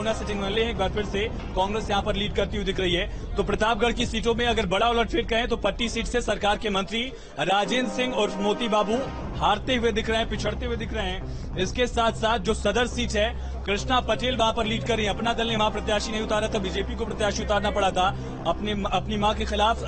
Sitting वाले हैं। एक बार फिर से कांग्रेस यहां पर लीड करती हुई दिख रही है। तो प्रतापगढ़ की सीटों में अगर बड़ा उलटफेर कहें तो पट्टी सीट से सरकार के मंत्री राजेंद्र सिंह और मोती बाबू हारते हुए दिख रहे हैं, पिछड़ते हुए दिख रहे हैं। इसके साथ साथ जो सदर सीट है, कृष्णा पटेल वहां पर लीड कर रही है। अपना दल ने वहां प्रत्याशी नहीं उतारा था, बीजेपी को प्रत्याशी उतारना पड़ा था। अपनी मां के खिलाफ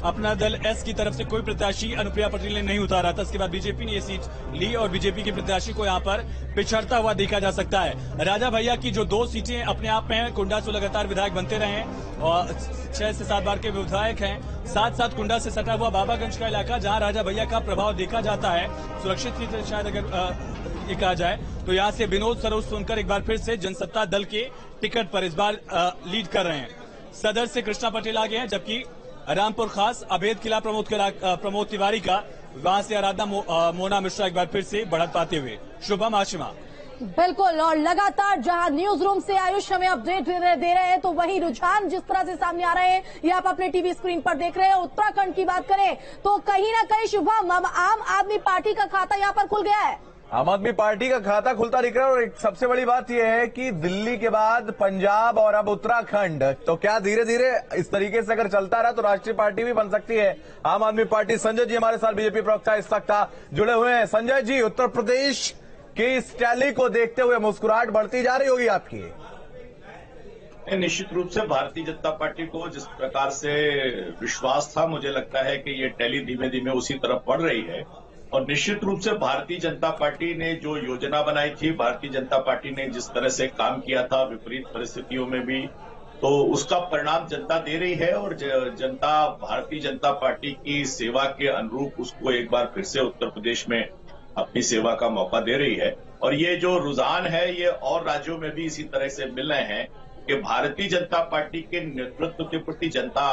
अपना दल एस की तरफ से कोई प्रत्याशी अनुप्रिया पटेल ने नहीं उतारा था। इसके बाद बीजेपी ने ये सीट ली और बीजेपी के प्रत्याशी को यहां पर पिछड़ता हुआ देखा जा सकता है। राजा भैया की जो 2 सीटें अपने आप में कुंडा से लगातार विधायक बनते रहे हैं और 6 से 7 बार के विधायक हैं। साथ साथ कुंडा से सटा हुआ बाबागंज का इलाका, जहां राजा भैया का प्रभाव देखा जाता है, सुरक्षित सीट है शायद अगर ये कहा जाए तो। यहां से विनोद सरोज सोनकर एक बार फिर से जनसत्ता दल के टिकट पर इस बार लीड कर रहे हैं। सदर से कृष्णा पटेल आगे हैं, जबकि रामपुर खास अभेद किला प्रमोद तिवारी का, वहां से आराधना मोना मिश्रा एक बार फिर से बढ़त पाते हुए। शुभम आशिमा। बिल्कुल, और लगातार जहां न्यूज रूम से आयुष हमें अपडेट दे रहे हैं, तो वही रुझान जिस तरह से सामने आ रहे हैं ये आप अपने टीवी स्क्रीन पर देख रहे हैं। उत्तराखंड की बात करें तो कहीं ना कहीं शुभम, आम आदमी पार्टी का खाता यहां पर खुल गया है। आम आदमी पार्टी का खाता खुलता दिख रहा है और एक सबसे बड़ी बात यह है कि दिल्ली के बाद पंजाब और अब उत्तराखंड, तो क्या धीरे धीरे इस तरीके से अगर चलता रहा तो राष्ट्रीय पार्टी भी बन सकती है आम आदमी पार्टी। संजय जी हमारे साथ बीजेपी प्रवक्ता इस तक जुड़े हुए हैं। संजय जी, उत्तर प्रदेश की इस रैली को देखते हुए मुस्कुराहट बढ़ती जा रही होगी आपकी? निश्चित रूप से भारतीय जनता पार्टी को जिस प्रकार से विश्वास था, मुझे लगता है कि ये टैली धीमे धीमे उसी तरफ बढ़ रही है। और निश्चित रूप से भारतीय जनता पार्टी ने जो योजना बनाई थी, भारतीय जनता पार्टी ने जिस तरह से काम किया था विपरीत परिस्थितियों में भी, तो उसका परिणाम जनता दे रही है। और जनता भारतीय जनता पार्टी की सेवा के अनुरूप उसको एक बार फिर से उत्तर प्रदेश में अपनी सेवा का मौका दे रही है। और ये जो रुझान है ये और राज्यों में भी इसी तरह से मिल रहे हैं कि भारतीय जनता पार्टी के नेतृत्व के प्रति जनता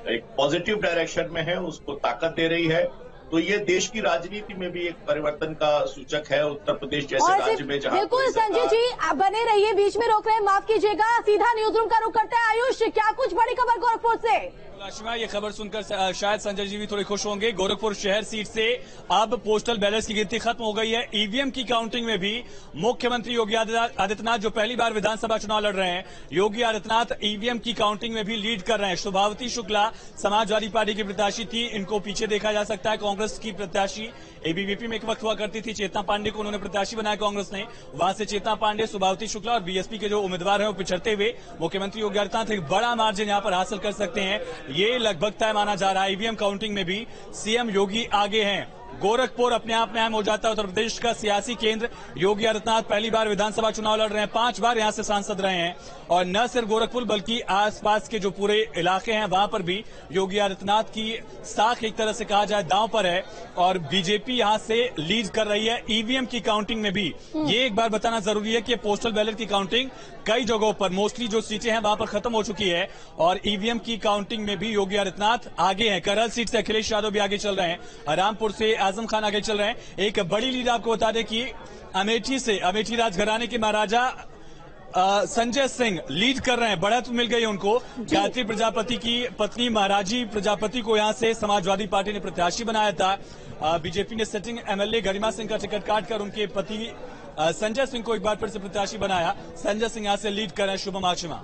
एक पॉजिटिव डायरेक्शन में है, उसको ताकत दे रही है। तो ये देश की राजनीति में भी एक परिवर्तन का सूचक है। उत्तर प्रदेश जैसे राज्य में जहां बिल्कुल संजय जी आप बने रहिए, बीच में रोक रहे हैं, माफ कीजिएगा। सीधा न्यूज रूम का रुख करते हैं। आयुष, क्या कुछ बड़ी खबर गोरखपुर से? आशिमा, ये खबर सुनकर शायद संजय जी भी थोड़े खुश होंगे। गोरखपुर शहर सीट से अब पोस्टल बैलेट्स की गिनती खत्म हो गई है। ईवीएम की काउंटिंग में भी मुख्यमंत्री योगी आदित्यनाथ जो पहली बार विधानसभा चुनाव लड़ रहे हैं, योगी आदित्यनाथ ईवीएम की काउंटिंग में भी लीड कर रहे हैं। शुभावती शुक्ला समाजवादी पार्टी की प्रत्याशी थी, इनको पीछे देखा जा सकता है। कांग्रेस की प्रत्याशी एबीवीपी में एक वक्त हुआ करती थी, चेतना पांडे को उन्होंने प्रत्याशी बनाया कांग्रेस ने। वहां से चेतना पांडे, शुभावती शुक्ला और बीएसपी के जो उम्मीदवार हैं वो पिछड़ते हुए मुख्यमंत्री योगी आदित्यनाथ एक बड़ा मार्जिन यहां पर हासिल कर सकते हैं, ये लगभग तय माना जा रहा है। ईवीएम काउंटिंग में भी सीएम योगी आगे हैं। गोरखपुर अपने आप में अहम हो जाता है उत्तर प्रदेश का सियासी केंद्र। योगी आदित्यनाथ पहली बार विधानसभा चुनाव लड़ रहे हैं, 5 बार यहां से सांसद रहे हैं। और न सिर्फ गोरखपुर बल्कि आसपास के जो पूरे इलाके हैं वहां पर भी योगी आदित्यनाथ की साख एक तरह से कहा जाए दांव पर है। और बीजेपी यहां से लीड कर रही है ईवीएम की काउंटिंग में भी। ये एक बार बताना जरूरी है कि पोस्टल बैलेट की काउंटिंग कई जगहों पर, मोस्टली जो सीटें हैं वहां पर खत्म हो चुकी है और ईवीएम की काउंटिंग में भी योगी आदित्यनाथ आगे हैं। करल सीट से अखिलेश यादव भी आगे चल रहे हैं, रामपुर से आजम खान आगे चल रहे हैं। एक बड़ी लीड आपको बता दें कि अमेठी राजघराने के महाराजा संजय सिंह लीड कर रहे हैं, बढ़त मिल गई उनको। गायत्री प्रजापति की पत्नी महाराजी प्रजापति को यहां से समाजवादी पार्टी ने प्रत्याशी बनाया था। बीजेपी ने सिटिंग एमएलए गरिमा सिंह का टिकट काटकर उनके पति संजय सिंह को एक बार फिर से प्रत्याशी बनाया। संजय सिंह यहां से लीड कर रहे हैं। शुभम आशिमा।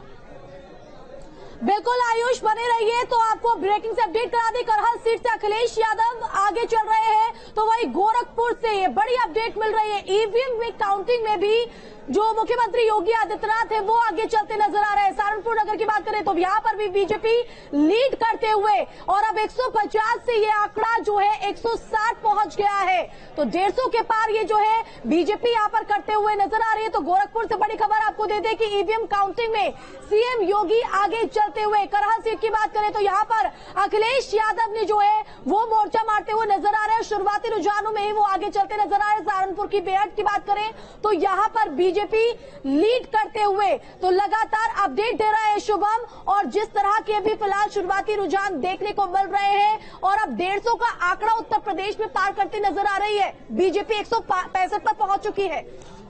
बिल्कुल आयुष, बने रहिए। तो आपको ब्रेकिंग से अपडेट करा दी, करहल सीट से अखिलेश यादव आगे चल रहे हैं, तो वही गोरखपुर से ये बड़ी अपडेट मिल रही है। ईवीएम में काउंटिंग में भी जो मुख्यमंत्री योगी आदित्यनाथ है वो आगे चलते नजर आ रहे हैं। सहारनपुर नगर की बात करें तो यहां पर भी बीजेपी लीड करते हुए, और अब 150 से ये आंकड़ा जो है 160 पहुंच गया है, तो 150 के पार ये जो है बीजेपी यहां पर करते हुए नजर आ रही है। तो गोरखपुर से बड़ी खबर आपको दे दें कि ईवीएम काउंटिंग में सीएम योगी आगे चलते हुए। करहल सीट की बात करें तो यहां पर अखिलेश यादव ने जो है वो मोर्चा मारते हुए नजर आ रहे हैं, शुरुआती रुझानों में ही वो आगे चलते नजर आ रहे हैं। सहारनपुर की बेहद की बात करें तो यहां पर बीजेपी लीड करते हुए तो लगातार अपडेट दे रहा है शुभम। और जिस तरह के भी फिलहाल शुरुआती रुझान देखने को मिल रहे हैं, और अब 150 का आंकड़ा उत्तर प्रदेश में पार करती नजर आ रही है। बीजेपी 165 पर पहुंच चुकी है।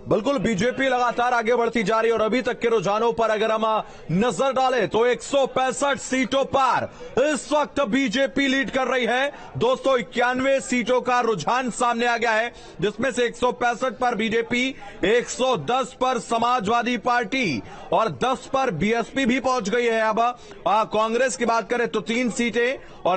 बिल्कुल, बीजेपी लगातार आगे बढ़ती जा रही है और अभी तक के रुझानों पर अगर हम नजर डालें तो 165 सीटों पर इस वक्त बीजेपी लीड कर रही है। 291 सीटों का रुझान सामने आ गया है, जिसमें से 165 पर बीजेपी, 110 पर समाजवादी पार्टी और 10 पर बीएसपी भी पहुंच गई है। अब कांग्रेस की बात करें तो 3 सीटें और